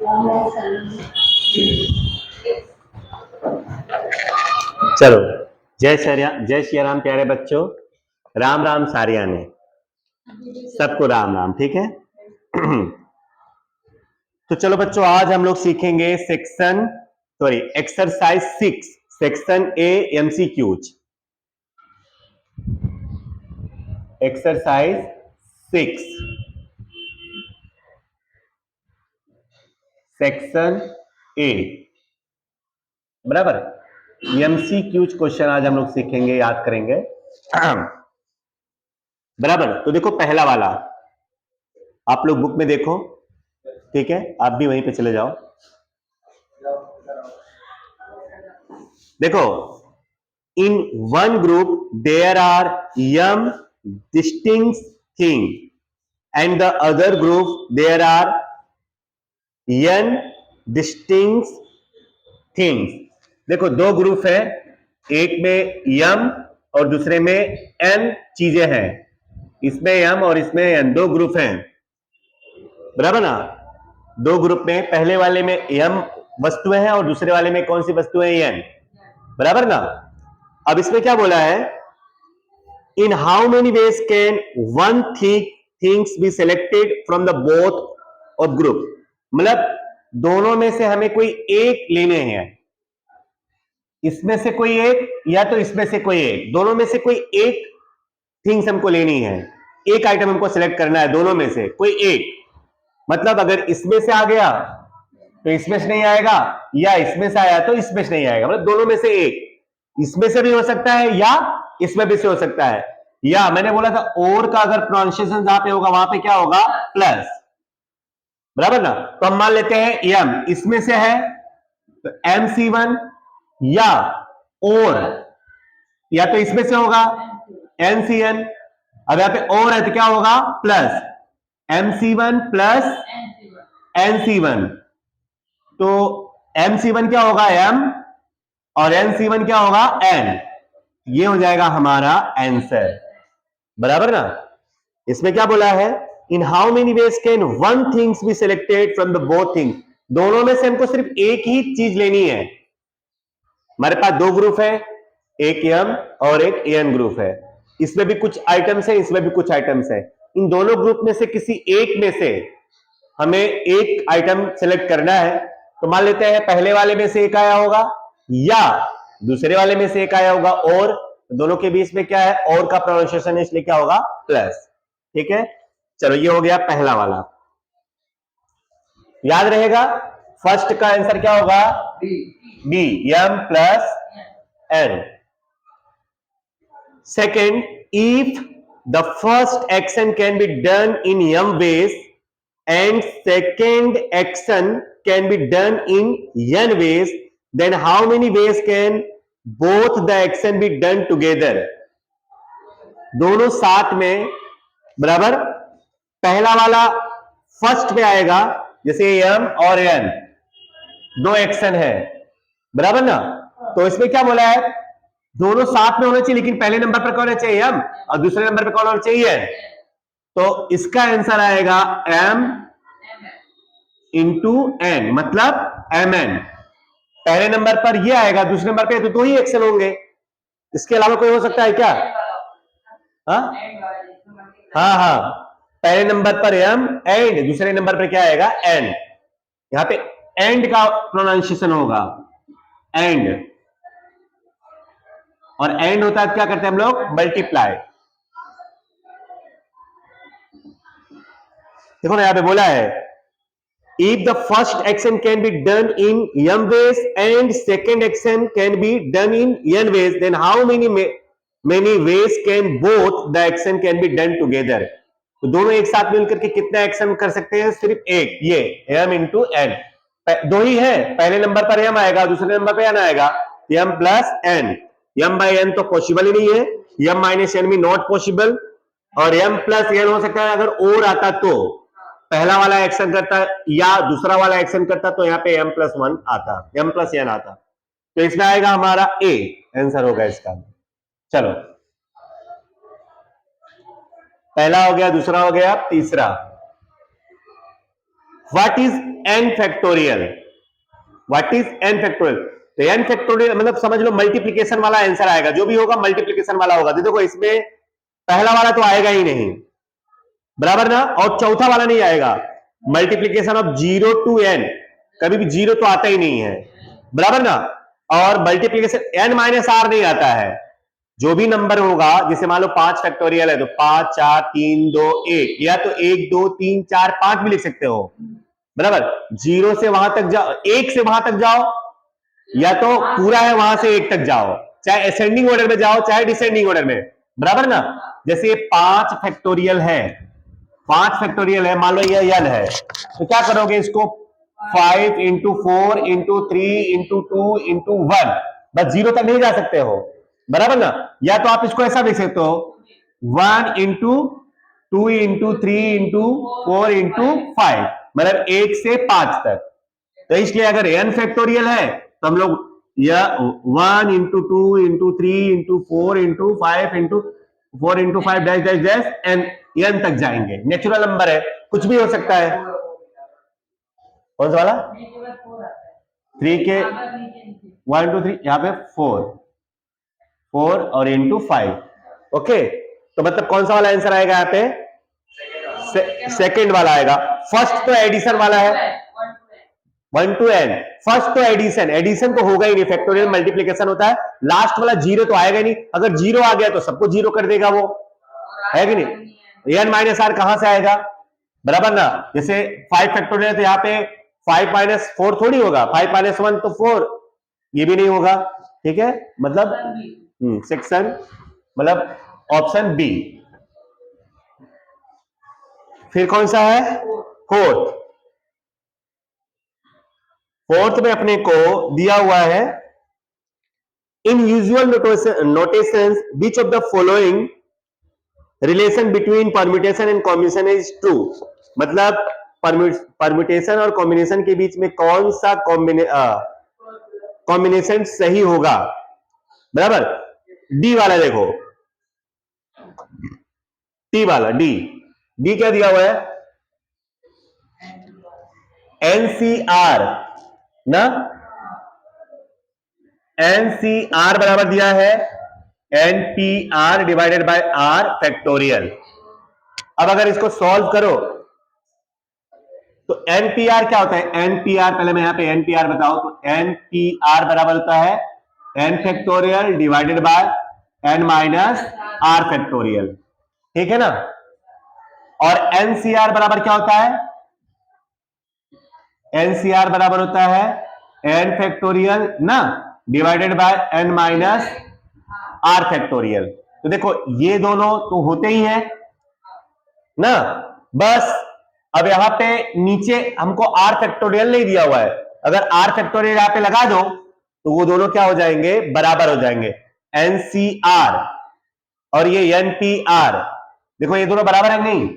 चलो, जय श्री राम प्यारे बच्चों। राम राम सारिया ने सबको राम राम। ठीक है। तो चलो बच्चों, आज हम लोग सीखेंगे exercise 6 section A MCQs. Exercise 6 section A, बराबर। एमसीक्यूज क्वेश्चन आज हम लोग सीखेंगे, याद करेंगे। बराबर। तो देखो पहला वाला, आप लोग बुक में देखो। ठीक है, आप भी वहीं पे चले जाओ। देखो, in one group there are m distinct thing and the other group there are n distinct things। देखो दो ग्रुप है, एक में m और दूसरे में n चीजें हैं। इसमें m और इसमें n, दो ग्रुप हैं, बराबर ना। दो ग्रुप में, पहले वाले में m वस्तुएं हैं और दूसरे वाले में कौन सी वस्तुएं n, बराबर ना। अब इसमें क्या बोला है, in how many ways can one things be selected from the both of group. मतलब दोनों में से हमें कोई एक लेने हैं, इसमें से कोई एक या तो इसमें से कोई एक, दोनों में से कोई एक थिंग्स हमको लेनी है, एक आइटम हमको सिलेक्ट करना है, दोनों में से कोई एक। मतलब अगर इसमें से आ गया तो इसमें से नहीं आएगा, या इसमें से आया तो इसमें से नहीं आएगा। मतलब दोनों में से एक, इसमें से भी हो सकता है या इसमें भी से हो सकता है। या मैंने बोला था और का अगर प्रोनाउंसिएशन जहां पे होगा वहां पे क्या होगा, प्लस, बराबर ना। तो हम मान लेते हैं m इसमें से है तो MC1, या और या तो इसमें से होगा NCN। अब यहां पे और है तो क्या होगा, प्लस MC1 प्लस NC1। तो MC1 क्या होगा m और NC1 क्या होगा n। ये हो जाएगा हमारा आंसर, बराबर ना। इसमें क्या बोला है, in how many ways can one things be selected from the both things. दोनों में से हमको सिर्फ एक ही चीज लेनी है। हमारे पास दो ग्रुप है, एक m और एक an ग्रुप है। इसमें भी कुछ आइटम्स है, इसमें भी कुछ आइटम्स है। इन दोनों ग्रुप में से किसी एक में से हमें एक आइटम सिलेक्ट करना है। तो मान लेते हैं पहले वाले में से एक आया होगा या दूसरे वाले में से एक आया होगा, और दोनों के बीच में क्या है, और का प्रोनाउंसिएशन है, इसलिए क्या होगा, प्लस। ठीक है, चलो ये हो गया पहला वाला, याद रहेगा। फर्स्ट का आंसर क्या होगा, B, m plus n। Second, if the first action can be done in m ways and second action can be done in n ways, then how many ways can both the action be done together। दोनों साथ में, बराबर। पहला वाला first में आएगा, जैसे m और n दो एक्शन है, बराबर ना। तो इसमें क्या बोला है, दोनों साथ में होना चाहिए, लेकिन पहले नंबर पर कौन होना चाहिए, m, और दूसरे नंबर पर कौन होना चाहिए, n। तो इसका आंसर आएगा m इंटू n, मतलब mn। पहले नंबर पर ये आएगा, दूसरे नंबर पे तो दो ही एक्शन होंगे, इसके अलावा कोई हो सकता है क्या। हाँ हाँ हाँ, पहले नंबर पर m एंड दूसरे नंबर पर क्या आएगा, n। यहां पे एंड का प्रोनाउंसिएशन होगा, एंड। और एंड होता है क्या करते हैं हम लोग, मल्टीप्लाई। देखो ना, यहां पे बोला है if the first action can be done in m ways and second action can be done in n ways, then how many ways can both the action can be done together। तो दोनों एक साथ मिलकर के कितना action कर सकते हैं, सिर्फ एक, ये m इंटू n। दो ही है, पहले नंबर पर m आएगा, दूसरे नंबर पर n आएगा, m plus n। m by n तो पॉसिबल ही नहीं है, m माइनस n भी नॉट पॉसिबल, और m प्लस n हो सकता है अगर और आता तो, पहला वाला एक्शन करता या दूसरा वाला एक्शन करता तो यहाँ पे m प्लस 1 आता, m प्लस n आता। तो इसमें आएगा हमारा a, आंसर होगा इसका। चलो, पहला हो गया, दूसरा हो गया, तीसरा। What is n factorial, what is n factorial? तो n फैक्टोरियल मतलब समझ लो मल्टीप्लीकेशन वाला आंसर आएगा, जो भी होगा मल्टीप्लीकेशन वाला होगा। तो देखो इसमें पहला वाला तो आएगा ही नहीं, बराबर ना, और चौथा वाला नहीं आएगा, मल्टीप्लीकेशन ऑफ 0 to n, कभी भी जीरो तो आता ही नहीं है, बराबर ना। और मल्टीप्लीकेशन n माइनस आर नहीं आता है। जो भी नंबर होगा, जैसे मान लो 5 फैक्टोरियल है तो 5 4 3 2 1, या तो 1 2 3 4 5 भी लिख सकते हो, बराबर। जीरो से वहां तक जाओ, एक से वहां तक जाओ, या तो पूरा है वहां से एक तक जाओ, चाहे असेंडिंग ऑर्डर में जाओ चाहे डिसेंडिंग ऑर्डर में, बराबर ना। जैसे 5 फैक्टोरियल है, 5 फैक्टोरियल है, मान लो ये n है, तो क्या करोगे इसको 5 इंटू 4 इंटू 3 इंटू 2 इंटू 1, बस जीरो तक नहीं जा सकते हो, बराबर ना। या तो आप इसको ऐसा देख सकते हो 1 इंटू 2 इंटू 3 इंटू 4 इंटू 5, मतलब 1 से 5 तक। तो इसलिए अगर n फैक्टोरियल है तो हम लोग या 1 into 2 into 3 into 4 into 5 into 4 into 5 dash dash dash n तक जाएंगे। नेचुरल नंबर है, कुछ भी हो सकता है। कौन सा वाला? 3 के 1 2 3, यहाँ पे 4 और इंटू 5। ओके, तो मतलब कौन सा वाला आंसर आएगा यहाँ पे? सेकेंड वाला आएगा। फर्स्ट तो एडिशन वाला है, 1 to n, फर्स्ट तो एडिशन, एडिशन तो होगा ही नहीं, फैक्टोरियल मल्टीप्लीकेशन होता है। लास्ट वाला जीरो तो आएगा ही नहीं, अगर जीरो आ गया तो सबको जीरो कर देगा वो, है कि नहीं। n माइनस आर कहां से आएगा, बराबर ना। जैसे 5 फैक्टोरियल तो यहाँ पे 5 माइनस 4 थोड़ी होगा, 5 माइनस 1 तो 4, ये भी नहीं होगा, ठीक है। मतलब सेक्शन, मतलब ऑप्शन बी। फिर कौन सा है? फोर्थ। फोर्थ में अपने को दिया हुआ है इन usual notations which of the following relation between permutation and combination is true. मतलब परम्यूटेशन और कॉम्बिनेशन के बीच में कौन सा कॉम्बिनेशन सही होगा, बराबर। डी वाला देखो, टी वाला, डी। डी क्या दिया हुआ है? एनसीआर ना, एनसीआर बराबर दिया है NPR divided by R factorial. अब अगर इसको सॉल्व करो तो एनपीआर क्या होता है? एनपीआर, पहले मैं यहां पे एनपीआर बताऊं तो एनपीआर बराबर होता है N factorial divided by N minus R factorial, ठीक है ना। और एनसीआर बराबर क्या होता है? एनसीआर बराबर होता है एन फैक्टोरियल ना divided by N minus R factorial. तो देखो ये दोनों तो होते ही हैं ना, बस अब यहां पे नीचे हमको आर फैक्टोरियल नहीं दिया हुआ है, अगर आर फैक्टोरियल यहां पे लगा दो तो वो दोनों क्या हो जाएंगे? बराबर हो जाएंगे। एनसीआर और ये एनपीआर, देखो ये दोनों बराबर है नहीं,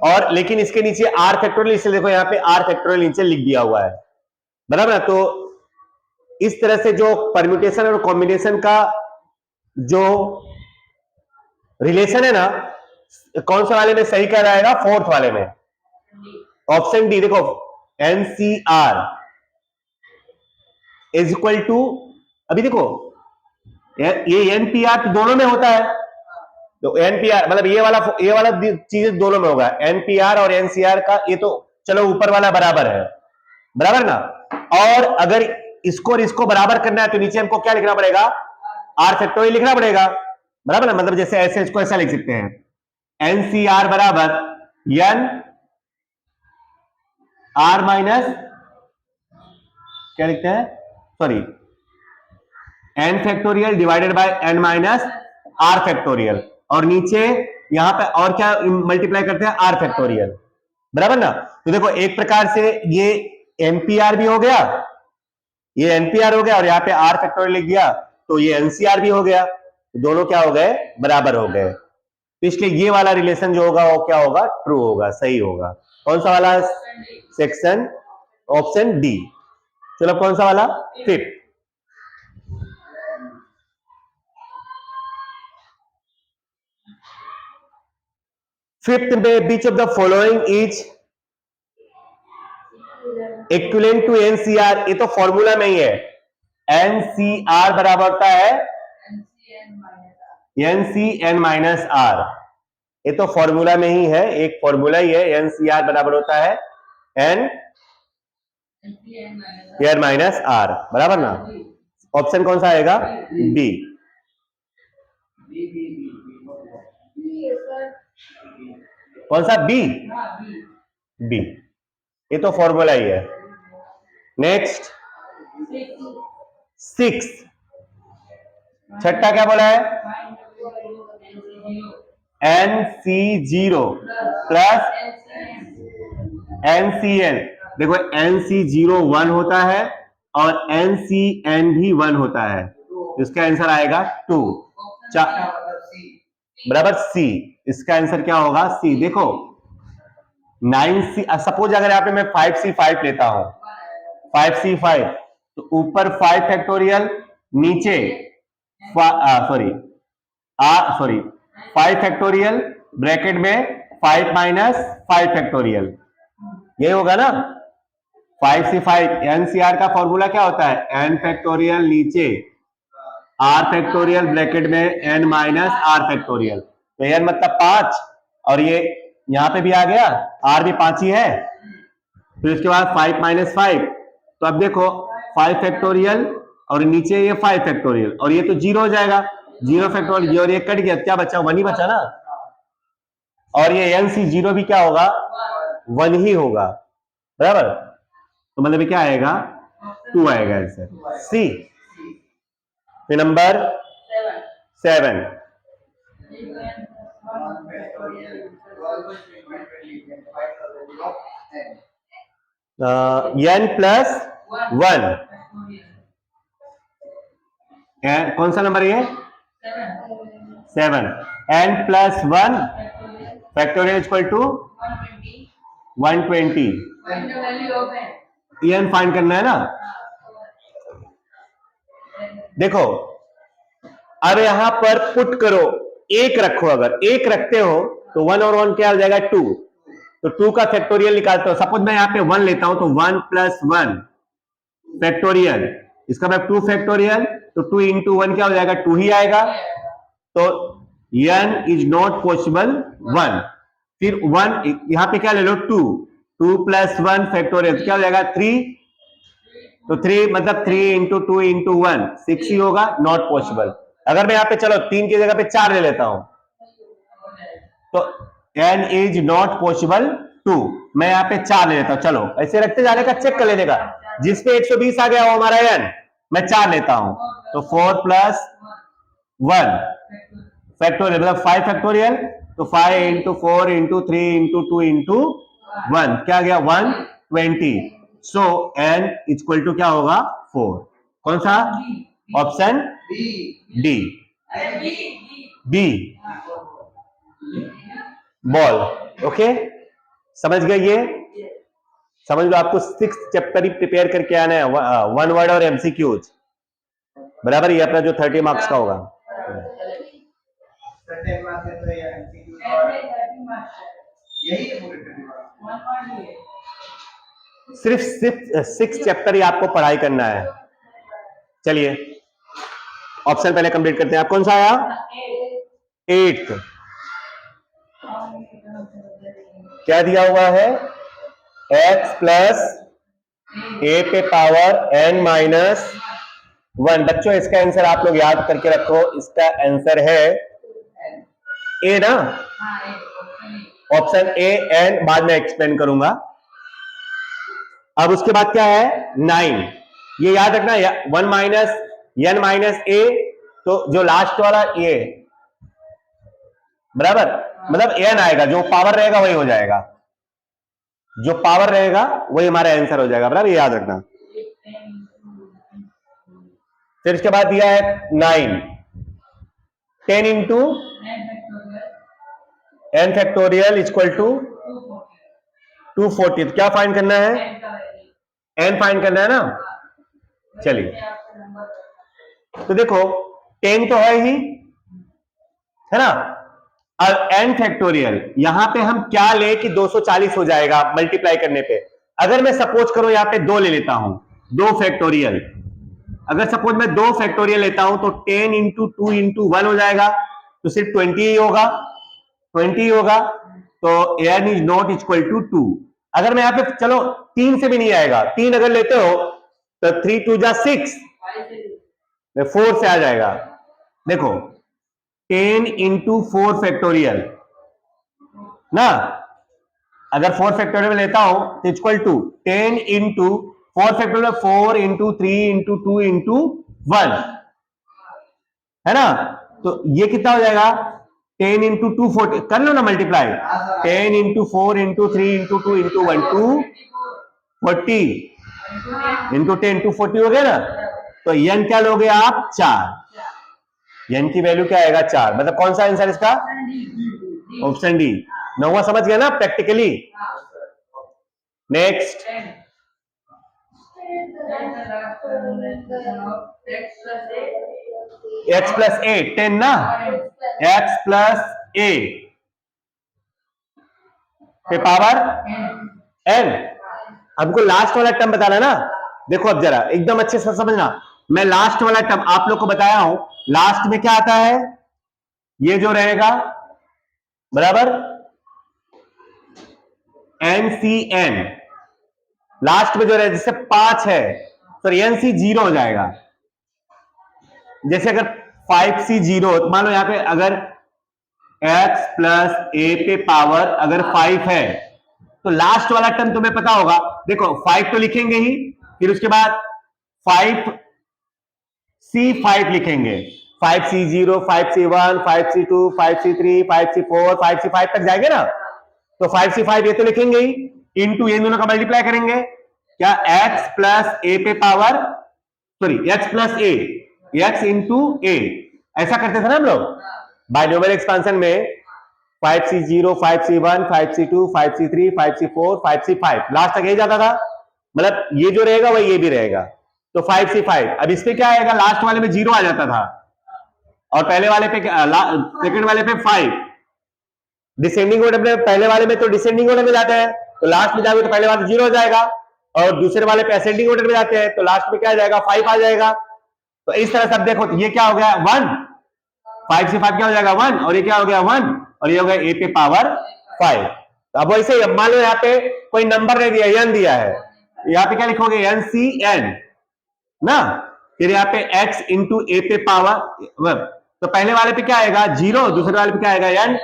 और लेकिन इसके नीचे आर फैक्टोरियल, इसलिए देखो यहाँ पे आर फैक्टोरियल नीचे लिख दिया हुआ है, बराबर है। तो इस तरह से जो परम्यूटेशन और कॉम्बिनेशन का जो रिलेशन है ना, कौन सा वाले में सही कह रहेगा? फोर्थ वाले में, ऑप्शन डी। देखो एनसीआर इज इक्वल टू, अभी देखो ये एनपीआर तो दोनों में होता है, तो एनपीआर मतलब ये वाला चीज दोनों में होगा, एनपीआर और एनसीआर का। ये तो चलो ऊपर वाला बराबर है, बराबर ना। और अगर इसको और इसको बराबर करना है तो नीचे हमको क्या लिखना पड़ेगा? आर फैक्टोरियल लिखना पड़ेगा, बराबर ना। मतलब जैसे ऐसे इसको ऐसा लिख सकते हैं, एनसीआर बराबर एन आर माइनस, क्या लिखते हैं, sorry, N factorial divided by N minus R factorial, और नीचे यहां पे और क्या मल्टीप्लाई करते हैं? आर फैक्टोरियल, बराबर ना। तो देखो एक प्रकार से ये एनपीआर भी हो गया, ये एनपीआर हो गया, और यहाँ पे आर फैक्टोरियल लिख दिया तो ये एनसीआर भी हो गया, तो दोनों क्या हो गए? बराबर हो गए। तो इसलिए ये वाला रिलेशन जो होगा वो क्या होगा? ट्रू होगा, सही होगा। कौन सा वाला? Section option D. चलो कौन सा वाला? फिफ्थ। फिफ्थ में which of the following is equivalent to NCR, ये तो फॉर्मूला में ही है। एनसीआर बराबर होता है एनसीएन माइनस आर, ये तो फॉर्मूला में ही है, एक फॉर्मूला ही है। एनसीआर बराबर होता है एन एन माइनस आर, बराबर ना। ऑप्शन कौन सा आएगा? बी। कौन सा? बी। बी, ये तो फॉर्मूला ही है। नेक्स्ट 6, छठा क्या बोला है? NC0 plus NCN। देखो NC0 1 होता है और NCN भी 1 होता है, इसका आंसर आएगा 2। बराबर सी, इसका आंसर क्या होगा? सी। देखो 9C, सपोज अगर यहाँ पे मैं 5C5 लेता हूं, 5C5, तो ऊपर 5 फैक्टोरियल, नीचे सॉरी 5 फैक्टोरियल, ब्रैकेट में 5 माइनस 5 फैक्टोरियल, ये होगा ना। 5C5 एनसीआर का फॉर्मूला क्या होता है? n फैक्टोरियल नीचे r फैक्टोरियल, ब्रैकेट में n माइनस r फैक्टोरियल। तो n मतलब 5, और ये यहां पे भी आ गया, r भी 5 ही है। फिर इसके बाद 5 माइनस 5, तो अब देखो 5 फैक्टोरियल और नीचे ये 5 फैक्टोरियल, और ये तो 0 हो जाएगा, 0 फैक्टोरियल, और ये कट गया, क्या बचा? 1 ही बचा ना। और ये NC0 भी क्या होगा? 1 ही होगा, बराबर। तो मतलब क्या आएगा? 2 आएगा आंसर, सी। फिर नंबर 7, n प्लस 1, कौन सा नंबर है? 7। n प्लस 1 factorial equal to 120। n find करना है ना। देखो अब यहां पर पुट करो, एक रखो, अगर एक रखते हो तो 1 और 1 क्या हो जाएगा? 2। तो 2 का फैक्टोरियल निकालते हो, सपोज मैं यहां पे 1 लेता हूं, तो 1 प्लस 1 फैक्टोरियल, इसका मतलब 2 फैक्टोरियल, तो 2 इंटू 1 क्या हो जाएगा? 2 ही आएगा। तो n इज नॉट पॉसिबल 1। फिर 1 यहां पे क्या ले लो? 2, 2 प्लस 1 फैक्टोरियल क्या हो जाएगा? 3। तो 3 मतलब 3 इंटू 2 इंटू 1 6 ही होगा, नॉट पॉसिबल। अगर मैं यहाँ पे चलो 3 की जगह पे 4 ले लेता हूं, तो n इज नॉट पॉसिबल 2, मैं यहाँ पे 4 ले लेता हूं। चलो ऐसे रखते जाने का, चेक कर लेने का, जिसपे 120 आ गया वो हमारा n, मैं 4 लेता हूं, तो 4 प्लस 1 फैक्टोरियल मतलब 5 फैक्टोरियल, तो 5 इंटू 4 इंटू 3 इंटू 2 इंटू 1 क्या आ गया? 120। सो n इक्वल टू क्या होगा? 4। कौन सा? Option D, B, ball. Okay, समझ गए? ये समझ लो, आपको 6 चैप्टर ही प्रिपेयर करके आना है, 1 वर्ड और एमसीक्यूज, बराबर। ये अपना जो 30 मार्क्स का होगा। सिर्फ 6 चैप्टर ही आपको पढ़ाई करना है। चलिए ऑप्शन पहले कंप्लीट करते हैं। आप कौन सा आया? 8th। क्या दिया हुआ है? x प्लस a पे पावर n माइनस 1। बच्चों इसका आंसर आप लोग याद करके रखो, इसका आंसर है ए ना, ऑप्शन ए, n बाद में एक्सप्लेन करूंगा। अब उसके बाद क्या है? 9, ये याद रखना, 1 माइनस n माइनस a, तो जो लास्ट वाला ये बराबर, मतलब n आएगा, जो पावर रहेगा वही हो जाएगा, जो पावर रहेगा वही हमारा आंसर हो जाएगा, बराबर, ये याद रखना। फिर इसके बाद दिया है 9, 10 into n factorial equal to 240। क्या फाइंड करना है? n फाइंड करना है ना। चलिए तो देखो 10 तो है ही, है ना। अब n फैक्टोरियल यहां पे हम क्या ले कि 240 हो जाएगा मल्टीप्लाई करने पे, अगर मैं सपोज करो यहाँ पे 2 ले लेता हूं, 2 फैक्टोरियल, अगर सपोज मैं 2 फैक्टोरियल लेता हूं तो 10 इंटू 2 इंटू 1 हो जाएगा, तो सिर्फ 20 ही होगा, 20 ही होगा, तो n is not equal to 2। अगर मैं यहाँ पे चलो 3 से भी नहीं आएगा, 3 अगर लेते हो तो 3 2 जा 6, 4 से आ जाएगा। देखो 10 इंटू 4 फैक्टोरियल ना, अगर 4 फैक्टोरियल में लेता हूं तो equal to 10 into 4 factorial, 4 into 3 into 2 into 1 है ना, तो ये कितना हो जाएगा 10 इंटू 2 40, कर लो ना multiply, 10 into 4 into 3 into 2 into 1 240 into 10 240 हो गया ना, तो n क्या लोगे आप 4, n की वैल्यू क्या आएगा 4, मतलब कौन सा आंसर इसका, ऑप्शन डी। नौवां समझ गया ना प्रैक्टिकली। नेक्स्ट, x प्लस ए 10 ना, x प्लस ए पे पावर n, हमको लास्ट वाला टर्म बताना ना। देखो अब जरा एकदम अच्छे से समझना, मैं लास्ट वाला टर्म आप लोग को बताया हूं, लास्ट में क्या आता है, ये जो रहेगा बराबर NCN, लास्ट में जो रहेगा जैसे 5 है तो NC 0 हो जाएगा, जैसे अगर 5C 0, तो मान लो यहां पे अगर x प्लस ए पे पावर अगर 5 है तो लास्ट वाला टर्म तुम्हें पता होगा, देखो 5 तो लिखेंगे ही, फिर उसके बाद 5C5 लिखेंगे, 5C0 5C1 5C2 5C3 5C4 5C5 तक जाएंगे ना, तो 5C5 ये तो लिखेंगे ही, इंटू ये दोनों का मल्टीप्लाई करेंगे, क्या x प्लस ए पे पावर, सॉरी x प्लस ए, x इंटू ए, ऐसा करते थे ना हम लोग बाइनोमियल एक्सपेंशन में, 5C0 5C1 5C2 5C3 5C4 5C5 last तक यही जाता था, मतलब ये जो रहेगा वही ये भी रहेगा, तो 5C5। अब इसमें क्या आएगा, लास्ट वाले में 0 आ जाता था और पहले वाले पे सेकंड वाले पे 5, डिसेंडिंग ऑर्डर में पहले वाले में तो डिसेंडिंग ऑर्डर में जाते हैं, तो लास्ट में जाओगे तो पहले वाले 0 हो जाएगा, और दूसरे वाले पे असेंडिंग ऑर्डर में जाते हैं तो लास्ट में क्या आ जाएगा 5 आ जाएगा। तो इस तरह से अब देखो ये क्या हो गया 1, 5C5 क्या हो जाएगा 1, और ये क्या हो गया 1, और ये हो गया ए पे पावर 5। तो अब वैसे ही मान लो यहाँ पे कोई नंबर नहीं दिया, n दिया है, यहाँ पे क्या लिखोगे NCN ना, फिर यहाँ पे x इंटू ए पे पावर, तो पहले वाले पे क्या आएगा 0, दूसरे वाले पे क्या आएगा n,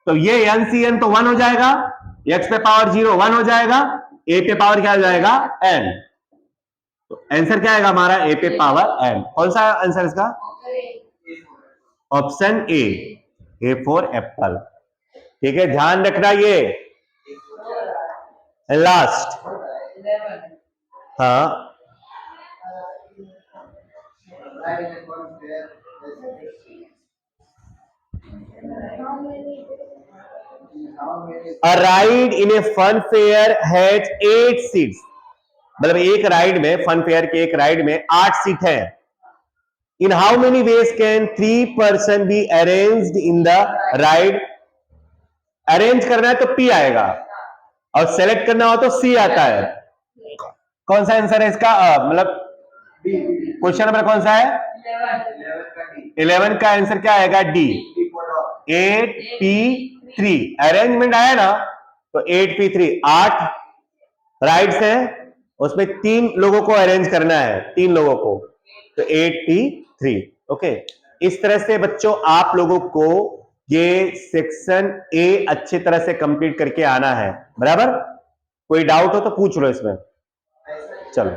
तो ये NCN तो 1 हो जाएगा, x पे पावर 0 1 हो जाएगा, a पे पावर क्या हो जाएगा n, तो आंसर क्या आएगा हमारा a पे पावर n। कौन सा आंसर इसका, ऑप्शन ए फॉर एप्पल। ठीक है, ध्यान रखना ये लास्ट, हाँ A ride in a fun fair had 8 seats, मतलब एक राइड में, फन फेयर के एक राइड में 8 सीट है। In how many ways can 3 person be arranged in the ride? Arrange करना है तो P आएगा, और सेलेक्ट करना हो तो C आता है। कौन सा आंसर है इसका, मतलब क्वेश्चन नंबर कौन सा है 11 का आंसर क्या आएगा D, 8P3, अरेंजमेंट आया ना तो 8P3, 8 राइड्स है उसमें 3 लोगों को अरेंज करना है, 3 लोगों को, तो 8P3। ओके, इस तरह से बच्चों आप लोगों को ये सेक्शन ए अच्छी तरह से कंप्लीट करके आना है, बराबर। कोई डाउट हो तो पूछ लो इसमें, चलो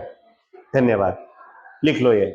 धन्यवाद, लिख लो ये।